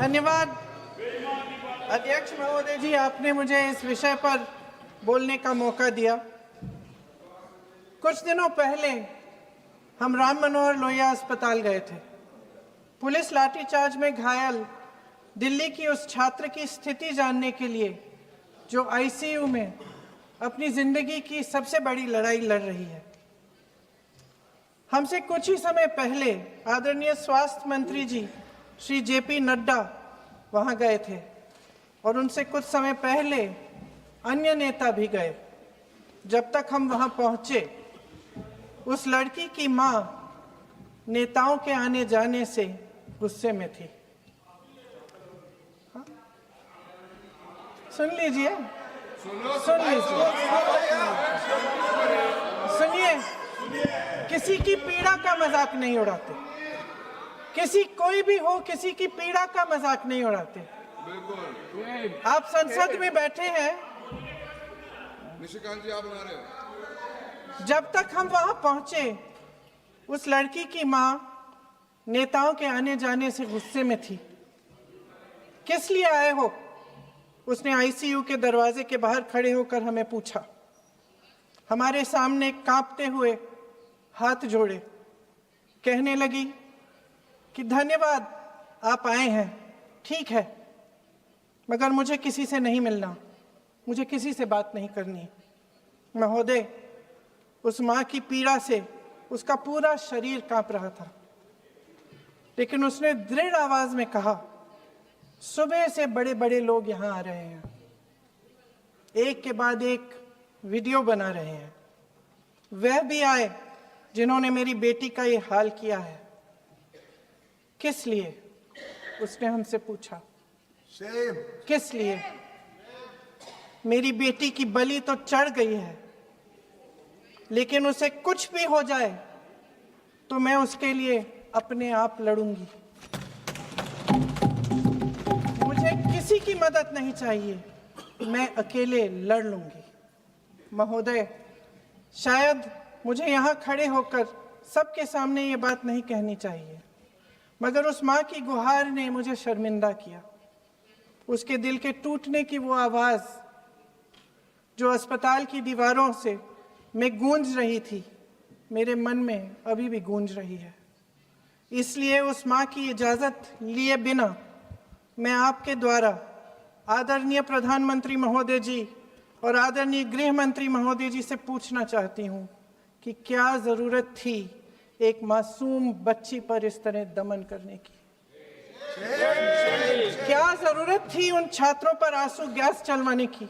धन्यवाद अध्यक्ष महोदय जी, आपने मुझे इस विषय पर बोलने का मौका दिया। कुछ दिनों पहले हम राम मनोहर लोहिया अस्पताल गए थे। पुलिस लाठीचार्ज में घायल दिल्ली की उस छात्र की स्थिति जानने के लिए जो आईसीयू में अपनी जिंदगी की सबसे बड़ी लड़ाई लड़ रही है। हमसे कुछ ही समय पहले आदरणीय स्वास्थ्य मंत्री जी श्री जेपी नड्डा वहां गए थे और उनसे कुछ समय पहले अन्य नेता भी गए। जब तक हम वहां पहुंचे, उस लड़की की मां नेताओं के आने जाने से गुस्से में थी। सुन लीजिए, सुनिए, किसी की पीड़ा का मजाक नहीं उड़ाते। कोई भी हो, किसी की पीड़ा का मजाक नहीं उड़ाते। आप संसद में बैठे हैं, निशिकांत जी आप बना रहे हो। जब तक हम वहां पहुंचे, उस लड़की की मां नेताओं के आने जाने से गुस्से में थी। किस लिए आए हो? उसने आईसीयू के दरवाजे के बाहर खड़े होकर हमें पूछा। हमारे सामने कांपते हुए हाथ जोड़े कहने लगी कि धन्यवाद आप आए हैं, ठीक है, मगर मुझे किसी से नहीं मिलना, मुझे किसी से बात नहीं करनी। महोदय, उस मां की पीड़ा से उसका पूरा शरीर कांप रहा था, लेकिन उसने दृढ़ आवाज में कहा, सुबह से बड़े बड़े लोग यहां आ रहे हैं, एक के बाद एक वीडियो बना रहे हैं। वह भी आए जिन्होंने मेरी बेटी का ये हाल किया है। किस लिए? उसने हमसे पूछा। किस लिए? मेरी बेटी की बलि तो चढ़ गई है, लेकिन उसे कुछ भी हो जाए तो मैं उसके लिए अपने आप लड़ूंगी। मुझे किसी की मदद नहीं चाहिए, मैं अकेले लड़ लूंगी। महोदय, शायद मुझे यहाँ खड़े होकर सबके सामने ये बात नहीं कहनी चाहिए, मगर उस माँ की गुहार ने मुझे शर्मिंदा किया। उसके दिल के टूटने की वो आवाज़ जो अस्पताल की दीवारों से में गूंज रही थी, मेरे मन में अभी भी गूंज रही है। इसलिए उस माँ की इजाज़त लिए बिना मैं आपके द्वारा आदरणीय प्रधानमंत्री महोदय जी और आदरणीय गृह मंत्री महोदय जी से पूछना चाहती हूँ कि क्या ज़रूरत थी एक मासूम बच्ची पर इस तरह दमन करने की? क्या ज़रूरत थी उन छात्रों पर आंसू गैस चलवाने की,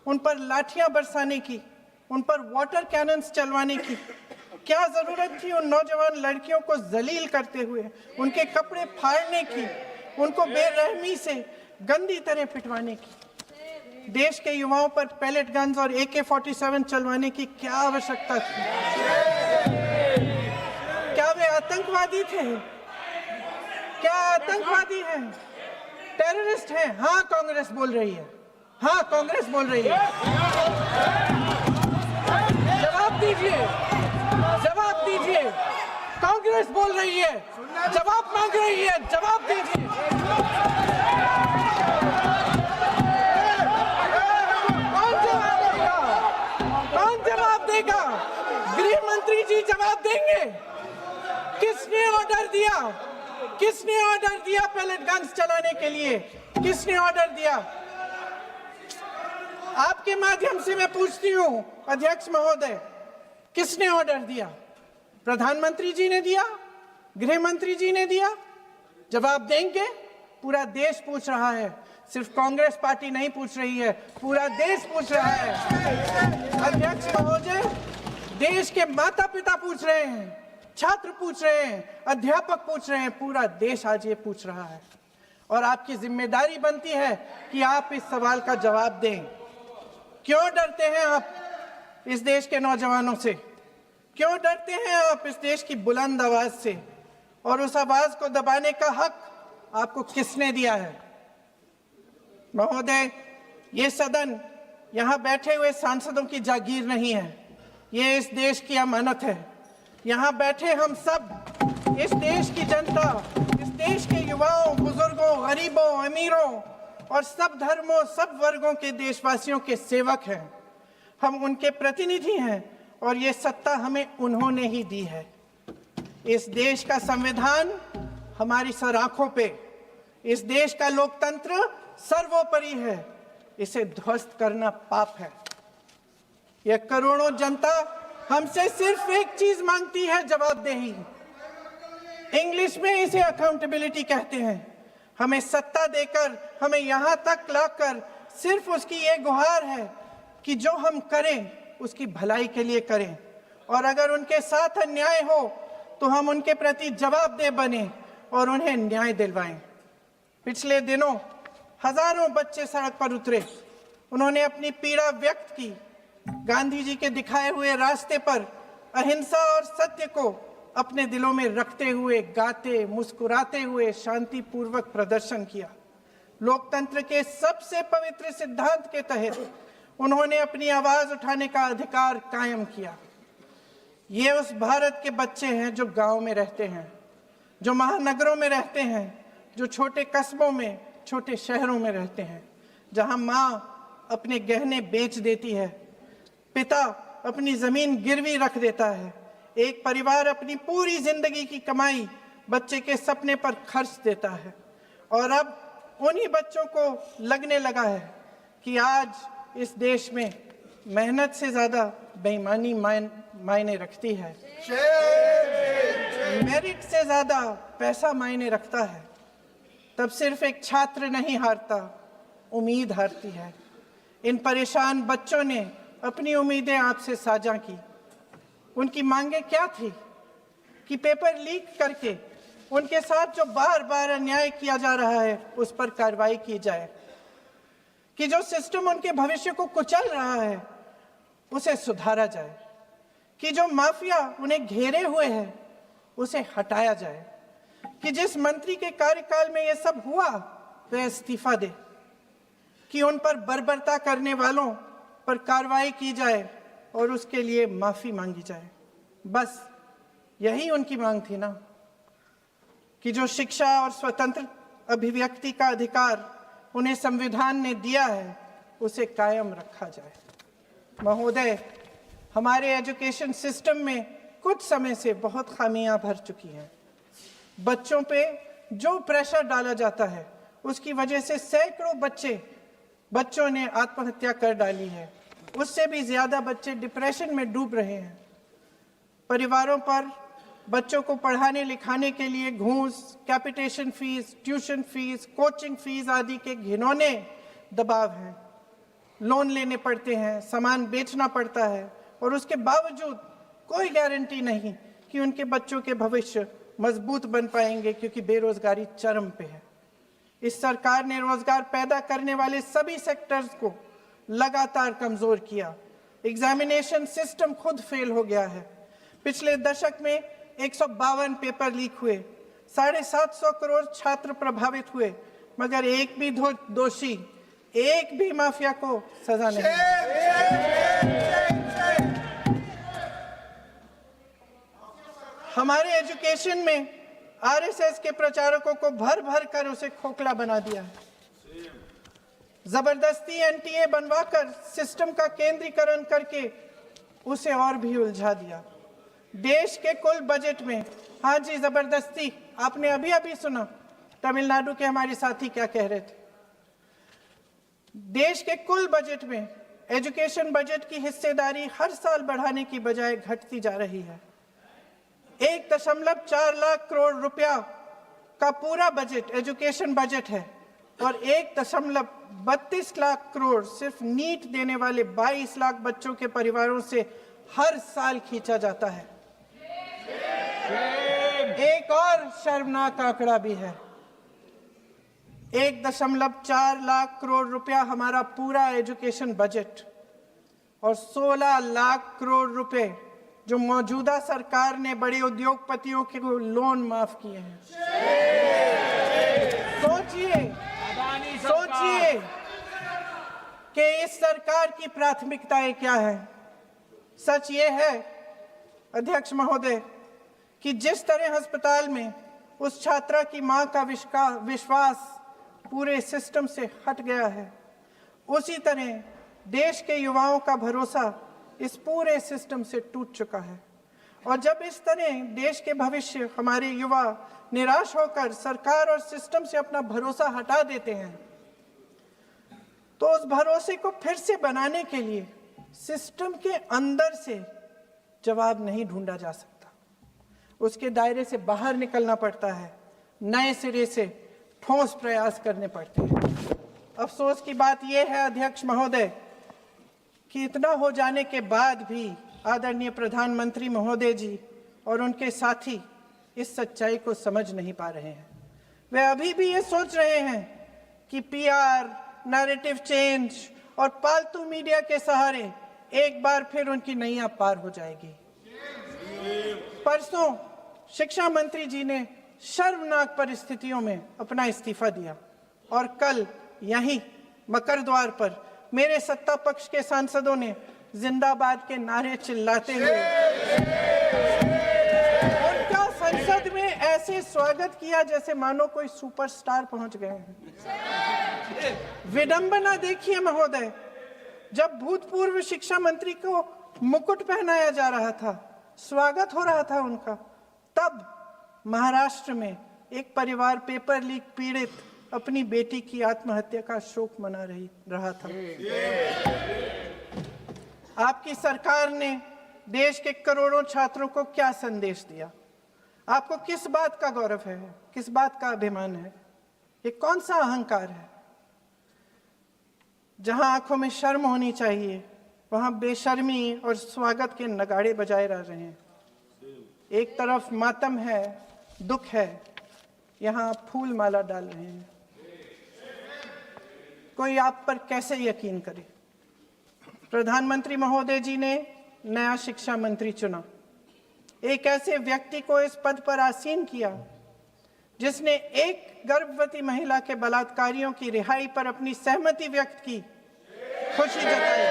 उन पर लाठियां बरसाने की, उन पर वाटर कैनन्स चलवाने की? क्या ज़रूरत थी उन नौजवान लड़कियों को जलील करते हुए उनके कपड़े फाड़ने की, उनको बेरहमी से गंदी तरह पिटवाने की? देश के युवाओं पर पैलेट गन्स और AK-47 चलवाने की क्या आवश्यकता थी? क्या वे आतंकवादी थे? क्या आतंकवादी हैं? टेररिस्ट हैं? हाँ, कांग्रेस बोल रही है। हाँ, कांग्रेस बोल रही है। जवाब दीजिए, जवाब दीजिए। कांग्रेस बोल रही है, जवाब मांग रही है, जवाब दीजिए। कौन जवाब देगा? गृह मंत्री जी जवाब देंगे। किसने ऑर्डर दिया? किसने ऑर्डर दिया पैलेट गन्स चलाने के लिए? किसने ऑर्डर दिया? आपके माध्यम से मैं पूछती हूँ अध्यक्ष महोदय, किसने ऑर्डर दिया? प्रधानमंत्री जी ने दिया? गृह मंत्री जी ने दिया? जवाब देंगे? पूरा देश पूछ रहा है, सिर्फ कांग्रेस पार्टी नहीं पूछ रही है, पूरा देश पूछ रहा है। अध्यक्ष महोदय, देश के माता पिता पूछ रहे हैं, छात्र पूछ रहे हैं, अध्यापक पूछ रहे हैं, पूरा देश आज ये पूछ रहा है। और आपकी जिम्मेदारी बनती है कि आप इस सवाल का जवाब दें। क्यों डरते हैं आप इस देश के नौजवानों से? क्यों डरते हैं आप इस देश की बुलंद आवाज से? और उस आवाज को दबाने का हक आपको किसने दिया है? महोदय, ये सदन यहाँ बैठे हुए सांसदों की जागीर नहीं है, ये इस देश की अमानत है। यहाँ बैठे हम सब, इस देश की जनता, इस देश के युवाओं, बुजुर्गों, गरीबों, अमीरों और सब धर्मों, सब वर्गों के देशवासियों के सेवक हैं। हम उनके प्रतिनिधि हैं और ये सत्ता हमें उन्होंने ही दी है। इस देश का संविधान हमारी सर आंखों पे, इस देश का लोकतंत्र सर्वोपरि है। इसे ध्वस्त करना पाप है। यह करोड़ों जनता हमसे सिर्फ एक चीज मांगती है, जवाबदेही। इंग्लिश में इसे अकाउंटेबिलिटी कहते हैं। हमें सत्ता देकर, हमें यहां तक लाकर सिर्फ उसकी ये गुहार है कि जो हम करें उसकी भलाई के लिए करें, और अगर उनके साथ अन्याय हो तो हम उनके प्रति जवाबदेह बने और उन्हें न्याय दिलवाएं। पिछले दिनों हजारों बच्चे सड़क पर उतरे। उन्होंने अपनी पीड़ा व्यक्त की। गांधी जी के दिखाए हुए रास्ते पर अहिंसा और सत्य को अपने दिलों में रखते हुए गाते, मुस्कुराते हुए शांतिपूर्वक प्रदर्शन किया। लोकतंत्र के सबसे पवित्र सिद्धांत के तहत उन्होंने अपनी आवाज उठाने का अधिकार कायम किया। ये उस भारत के बच्चे हैं जो गांव में रहते हैं, जो महानगरों में रहते हैं, जो छोटे कस्बों में, छोटे शहरों में रहते हैं, जहां माँ अपने गहने बेच देती है, पिता अपनी जमीन गिरवी रख देता है, एक परिवार अपनी पूरी जिंदगी की कमाई बच्चे के सपने पर खर्च देता है। और अब उन्हीं बच्चों को लगने लगा है कि आज इस देश में मेहनत से ज्यादा बेईमानी मायने रखती है, मेरिट से ज्यादा पैसा मायने रखता है। तब सिर्फ एक छात्र नहीं हारता, उम्मीद हारती है। इन परेशान बच्चों ने अपनी उम्मीदें आपसे साझा की। उनकी मांगे क्या थी? कि पेपर लीक करके उनके साथ जो बार बार अन्याय किया जा रहा है उस पर कार्रवाई की जाए, कि जो सिस्टम उनके भविष्य को कुचल रहा है उसे सुधारा जाए, कि जो माफिया उन्हें घेरे हुए है उसे हटाया जाए, कि जिस मंत्री के कार्यकाल में यह सब हुआ वह इस्तीफा दे, कि उन पर बर्बरता करने वालों पर कार्रवाई की जाए और उसके लिए माफी मांगी जाए। बस यही उनकी मांग थी ना, कि जो शिक्षा और स्वतंत्र अभिव्यक्ति का अधिकार उन्हें संविधान ने दिया है उसे कायम रखा जाए। महोदय, हमारे एजुकेशन सिस्टम में कुछ समय से बहुत खामियां भर चुकी हैं। बच्चों पे जो प्रेशर डाला जाता है उसकी वजह से सैकड़ों बच्चों ने आत्महत्या कर डाली है। उससे भी ज्यादा बच्चे डिप्रेशन में डूब रहे हैं। परिवारों पर बच्चों को पढ़ाने लिखाने के लिए घूस, capitation fees, tuition fees, coaching fees आदि के घिनौने दबाव हैं। लोन लेने पड़ते हैं, सामान बेचना पड़ता है और उसके बावजूद कोई गारंटी नहीं कि उनके बच्चों के भविष्य मजबूत बन पाएंगे, क्योंकि बेरोजगारी चरम पे है। इस सरकार ने रोजगार पैदा करने वाले सभी सेक्टर्स को लगातार कमजोर किया। एग्जामिनेशन सिस्टम खुद फेल हो गया है। पिछले दशक में 152 पेपर लीक हुए, 750 करोड़ छात्र प्रभावित हुए, मगर एक भी दोषी, एक भी माफिया को सजा नहीं। हमारे एजुकेशन में आरएसएस के प्रचारकों को भर भर कर उसे खोखला बना दिया है। जबरदस्ती एनटीए बनवाकर सिस्टम का केंद्रीकरण करके उसे और भी उलझा दिया। देश के कुल बजट में, हाँ जी जबरदस्ती, आपने अभी अभी सुना तमिलनाडु के हमारे साथी क्या कह रहे थे। देश के कुल बजट में एजुकेशन बजट की हिस्सेदारी हर साल बढ़ाने की बजाय घटती जा रही है। 1.4 लाख करोड़ रुपया का पूरा बजट एजुकेशन बजट है और 1.32 लाख करोड़ सिर्फ नीट देने वाले 22 लाख बच्चों के परिवारों से हर साल खींचा जाता है। एक और शर्मनाक आंकड़ा भी है। 1.4 लाख करोड़ रुपया हमारा पूरा एजुकेशन बजट और 16 लाख करोड़ रुपए जो मौजूदा सरकार ने बड़े उद्योगपतियों के लोन माफ किए हैं। सोचिए कि इस सरकार की प्राथमिकताएं क्या है। सच ये है अध्यक्ष महोदय कि जिस तरह अस्पताल में उस छात्रा की मां का विश्वास पूरे सिस्टम से हट गया है, उसी तरह देश के युवाओं का भरोसा इस पूरे सिस्टम से टूट चुका है। और जब इस तरह देश के भविष्य, हमारे युवा निराश होकर सरकार और सिस्टम से अपना भरोसा हटा देते हैं, तो उस भरोसे को फिर से बनाने के लिए सिस्टम के अंदर से जवाब नहीं ढूंढा जा सकता, उसके दायरे से बाहर निकलना पड़ता है, नए सिरे से ठोस प्रयास करने पड़ते हैं। अफसोस की बात यह है अध्यक्ष महोदय कि इतना हो जाने के बाद भी आदरणीय प्रधानमंत्री महोदय जी और उनके साथी इस सच्चाई को समझ नहीं पा रहे हैं। वे अभी भी ये सोच रहे हैं कि पीआर, नैरेटिव चेंज और पालतू मीडिया के सहारे एक बार फिर उनकी नैया पार हो जाएगी। परसों शिक्षा मंत्री जी ने शर्मनाक परिस्थितियों में अपना इस्तीफा दिया और कल यहीं मकर द्वार पर मेरे सत्ता पक्ष के सांसदों ने जिंदाबाद के नारे चिल्लाते हुए उनका संसद में ऐसे स्वागत किया जैसे मानो कोई सुपरस्टार पहुंच गए हैं। विडंबना देखिए महोदय, जब भूतपूर्व शिक्षा मंत्री को मुकुट पहनाया जा रहा था, स्वागत हो रहा था उनका, तब महाराष्ट्र में एक परिवार पेपर लीक पीड़ित अपनी बेटी की आत्महत्या का शोक मना रहा था। आपकी सरकार ने देश के करोड़ों छात्रों को क्या संदेश दिया? आपको किस बात का गौरव है, किस बात का अभिमान है? ये कौन सा अहंकार है? जहां आंखों में शर्म होनी चाहिए, वहां बेशर्मी और स्वागत के नगाड़े बजाए रह रहे हैं। एक तरफ मातम है, दुख है, यहां फूल माला डाल रहे हैं। कोई आप पर कैसे यकीन करे? प्रधानमंत्री महोदय जी ने नया शिक्षा मंत्री चुना, एक ऐसे व्यक्ति को इस पद पर आसीन किया जिसने एक गर्भवती महिला के बलात्कारियों की रिहाई पर अपनी सहमति व्यक्त की, खुशी जताई।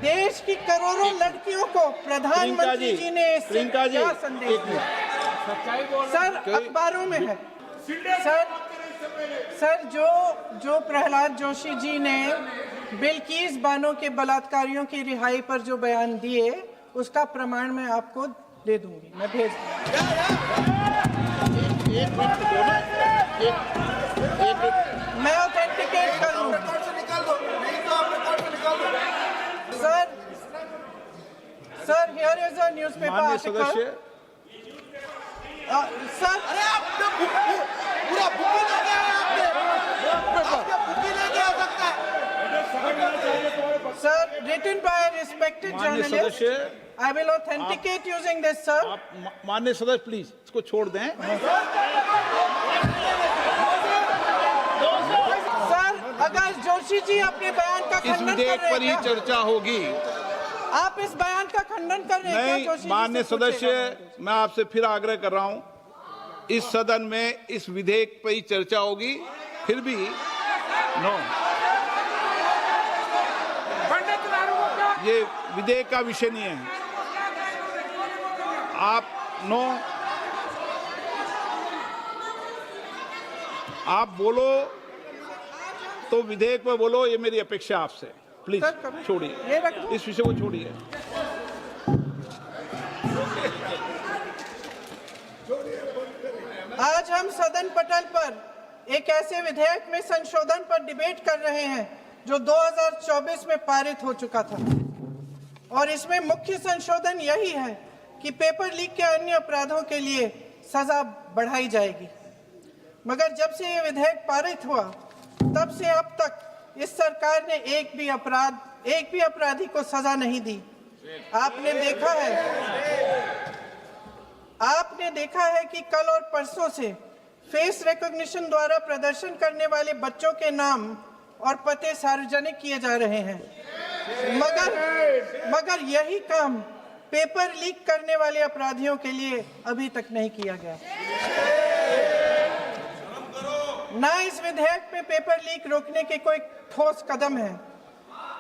देश की करोड़ों लड़कियों को प्रधानमंत्री जी ने क्या संदेश दिया? सर, अखबारों में है सर, जो प्रहलाद जोशी जी ने बिल्किस बानो के बलात्कारियों की रिहाई पर जो बयान दिए, उसका प्रमाण मैं आपको दे दूंगी, मैं भेज मैं ऑथेंटिकेट कर लूँ। Sir, here is a newspaper article. Sir, अरे आपने पूरा बुक ले गया है, आपने बुक ले गया सकता है। Sir, written by a respected journalist, I will authenticate using this, sir. आप माननीय सदस्य प्लीज इसको छोड़ दें। सर, अगर जोशी जी अपने बयान का इस खंडन कर विधेयक रहे पर ही हैं, चर्चा होगी। आप इस बयान का खंडन कर रहे हैं क्या? नहीं, जोशी जी माननीय से पूछिएगा। सदस्य, मैं आपसे फिर आग्रह कर रहा हूं, इस सदन में इस विधेयक पर ही चर्चा होगी, फिर भी नो, ये विधेयक का विषय नहीं है। आप नो, आप बोलो तो विधेयक पर बोलो, ये मेरी अपेक्षा आपसे। प्लीज छोड़िए, ये रख दो। इस विषय को छोड़िए। आज हम सदन पटल पर एक ऐसे विधेयक में संशोधन पर डिबेट कर रहे हैं जो 2024 में पारित हो चुका था, और इसमें मुख्य संशोधन यही है कि पेपर लीक के अन्य अपराधों के लिए सजा बढ़ाई जाएगी। मगर जब से ये विधेयक पारित हुआ, तब से अब तक इस सरकार ने एक भी अपराधी को सजा नहीं दी। आपने देखा है कि कल और परसों से फेस रिकॉग्निशन द्वारा प्रदर्शन करने वाले बच्चों के नाम और पते सार्वजनिक किए जा रहे हैं, मगर यही काम पेपर लीक करने वाले अपराधियों के लिए अभी तक नहीं किया गया। ना इस विधेयक में पेपर लीक रोकने के कोई ठोस कदम है।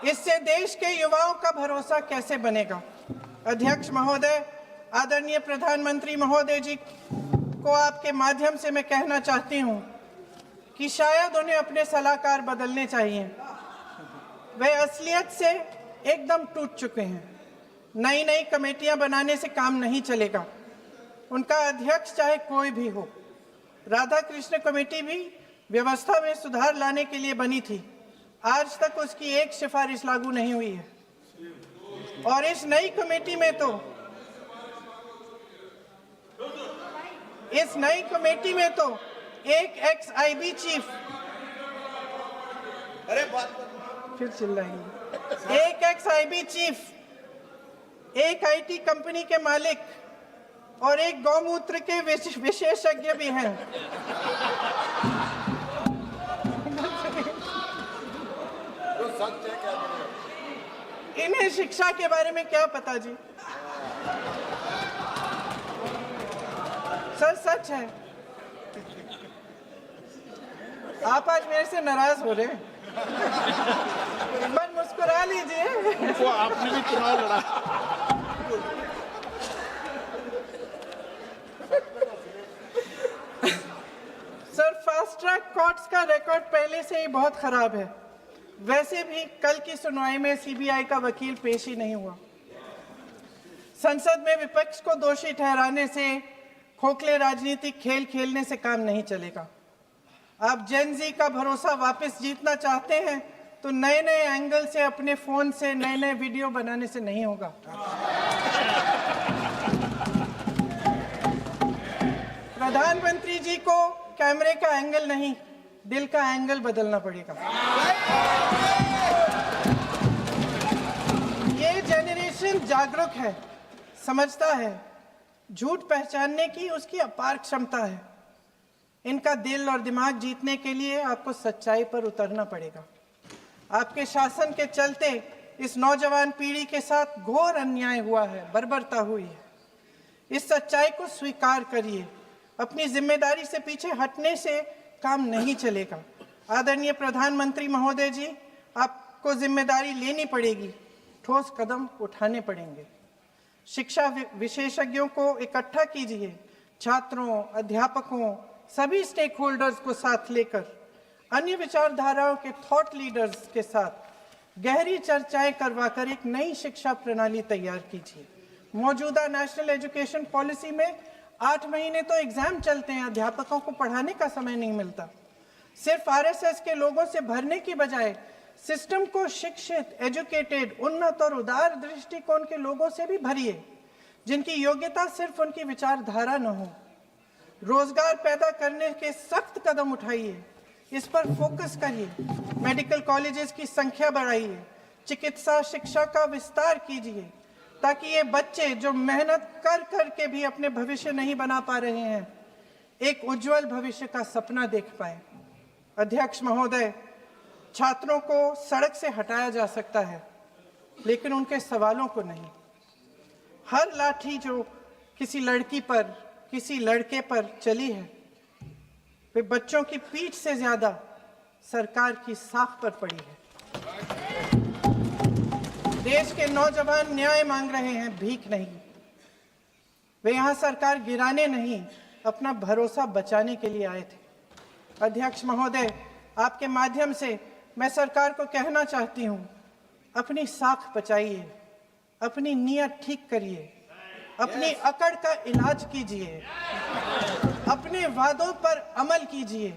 इससे देश के युवाओं का भरोसा कैसे बनेगा? अध्यक्ष महोदय, आदरणीय प्रधानमंत्री महोदय जी, को आपके माध्यम से मैं कहना चाहती हूं कि शायद उन्हें अपने सलाहकार बदलने चाहिए। वे असलियत से एकदम टूट चुके हैं। नई नई कमेटियां बनाने से काम नहीं चलेगा। उनका अध्यक्ष चाहे कोई भी हो। राधा कृष्ण कमेटी भी व्यवस्था में सुधार लाने के लिए बनी थी। आज तक उसकी एक सिफारिश लागू नहीं हुई है। और इस नई कमेटी में तो एक एक्स-आईबी चीफ, अरे बात फिर चिल्लाएंगे, एक एक्स-आईबी चीफ, एक आईटी कंपनी के मालिक और एक गौमूत्र के विशेषज्ञ भी हैं। इन्हें शिक्षा के बारे में क्या पता जी? सर सच है। आप आज मेरे से नाराज हो रहे हैं, पर मुस्कुरा लीजिए। वो आपने भी चुनाव लड़ा। सर, फास्ट ट्रैक कोर्ट्स का रिकॉर्ड पहले से ही बहुत खराब है। वैसे भी कल की सुनवाई में सीबीआई का वकील पेश ही नहीं हुआ। संसद में विपक्ष को दोषी ठहराने से, खोखले राजनीतिक खेल खेलने से काम नहीं चलेगा। आप जेन जी का भरोसा वापस जीतना चाहते हैं तो नए नए एंगल से, अपने फोन से नए नए वीडियो बनाने से नहीं होगा। प्रधानमंत्री जी को कैमरे का एंगल नहीं, दिल का एंगल बदलना पड़ेगा। ये जेनरेशन जागरूक है, समझता है। झूठ पहचानने की उसकी अपार क्षमता है। इनका दिल और दिमाग जीतने के लिए आपको सच्चाई पर उतरना पड़ेगा। आपके शासन के चलते इस नौजवान पीढ़ी के साथ घोर अन्याय हुआ है, बर्बरता हुई है। इस सच्चाई को स्वीकार करिए। अपनी जिम्मेदारी से पीछे हटने से काम नहीं चलेगा। आदरणीय प्रधानमंत्री महोदय जी, आपको जिम्मेदारी लेनी पड़ेगी, ठोस कदम उठाने पड़ेंगे। शिक्षा विशेषज्ञों को इकट्ठा कीजिए, छात्रों, अध्यापकों, सभी स्टेक होल्डर्स को साथ लेकर, अन्य विचारधाराओं के थॉट लीडर्स के साथ गहरी चर्चाएं करवाकर एक नई शिक्षा प्रणाली तैयार कीजिए। मौजूदा नेशनल एजुकेशन पॉलिसी में 8 महीने तो एग्जाम चलते हैं, अध्यापकों को पढ़ाने का समय नहीं मिलता। सिर्फ आरएसएस के लोगों से भरने की बजाय सिस्टम को शिक्षित, एजुकेटेड, उन्नत और उदार दृष्टिकोण के लोगों से भी भरिए, जिनकी योग्यता सिर्फ उनकी विचारधारा न हो। रोजगार पैदा करने के सख्त कदम उठाइए, इस पर फोकस करिए। मेडिकल कॉलेजेस की संख्या बढ़ाइए, चिकित्सा शिक्षा का विस्तार कीजिए, ताकि ये बच्चे जो मेहनत कर कर के भी अपने भविष्य नहीं बना पा रहे हैं, एक उज्जवल भविष्य का सपना देख पाए। अध्यक्ष महोदय, छात्रों को सड़क से हटाया जा सकता है, लेकिन उनके सवालों को नहीं। हर लाठी जो किसी लड़की पर, किसी लड़के पर चली है, वे बच्चों की पीठ से ज्यादा सरकार की साख पर पड़ी है। देश के नौजवान न्याय मांग रहे हैं, भीख नहीं। वे यहां सरकार गिराने नहीं, अपना भरोसा बचाने के लिए आए थे। अध्यक्ष महोदय, आपके माध्यम से मैं सरकार को कहना चाहती हूं, अपनी साख बचाइए, अपनी नीयत ठीक करिए, अपनी अकड़ का इलाज कीजिए, अपने वादों पर अमल कीजिए।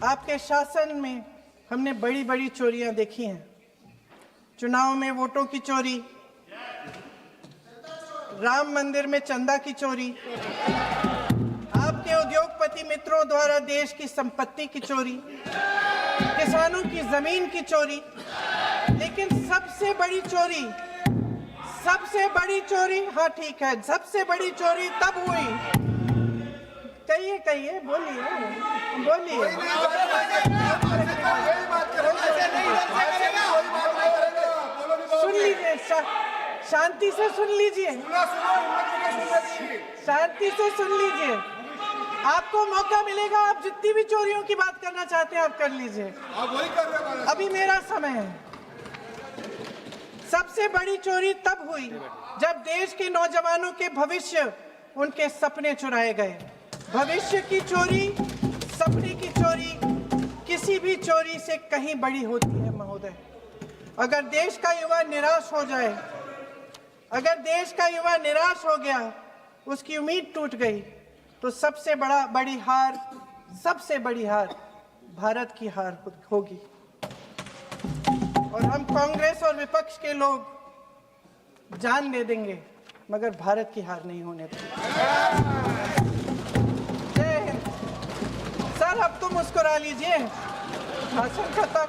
आपके शासन में हमने बड़ी बड़ी चोरियां देखी हैं। चुनाव में वोटों की चोरी, राम मंदिर में चंदा की चोरी, आपके उद्योगपति मित्रों द्वारा देश की संपत्ति की चोरी, किसानों की जमीन की चोरी। लेकिन सबसे बड़ी चोरी, हाँ ठीक है, सबसे बड़ी चोरी तब हुई। कहिए, बोलिए। सुन लीजिए, शांति से सुन लीजिए, शांति से सुन लीजिए। आपको मौका मिलेगा, आप जितनी भी चोरियों की बात करना चाहते हैं आप कर लीजिए। अभी मेरा समय है। सबसे बड़ी चोरी तब हुई जब देश के नौजवानों के भविष्य, उनके सपने चुराए गए। भविष्य की चोरी, सपने की चोरी किसी भी चोरी से कहीं बड़ी होती है महोदय। अगर देश का युवा निराश हो जाए, अगर देश का युवा निराश हो गया, उसकी उम्मीद टूट गई, तो सबसे बड़ी हार भारत की हार होगी। और हम कांग्रेस और विपक्ष के लोग जान दे देंगे, मगर भारत की हार नहीं होने देंगे। जय हिंद। सर अब तो मुस्कुरा लीजिए, भाषण खत्म।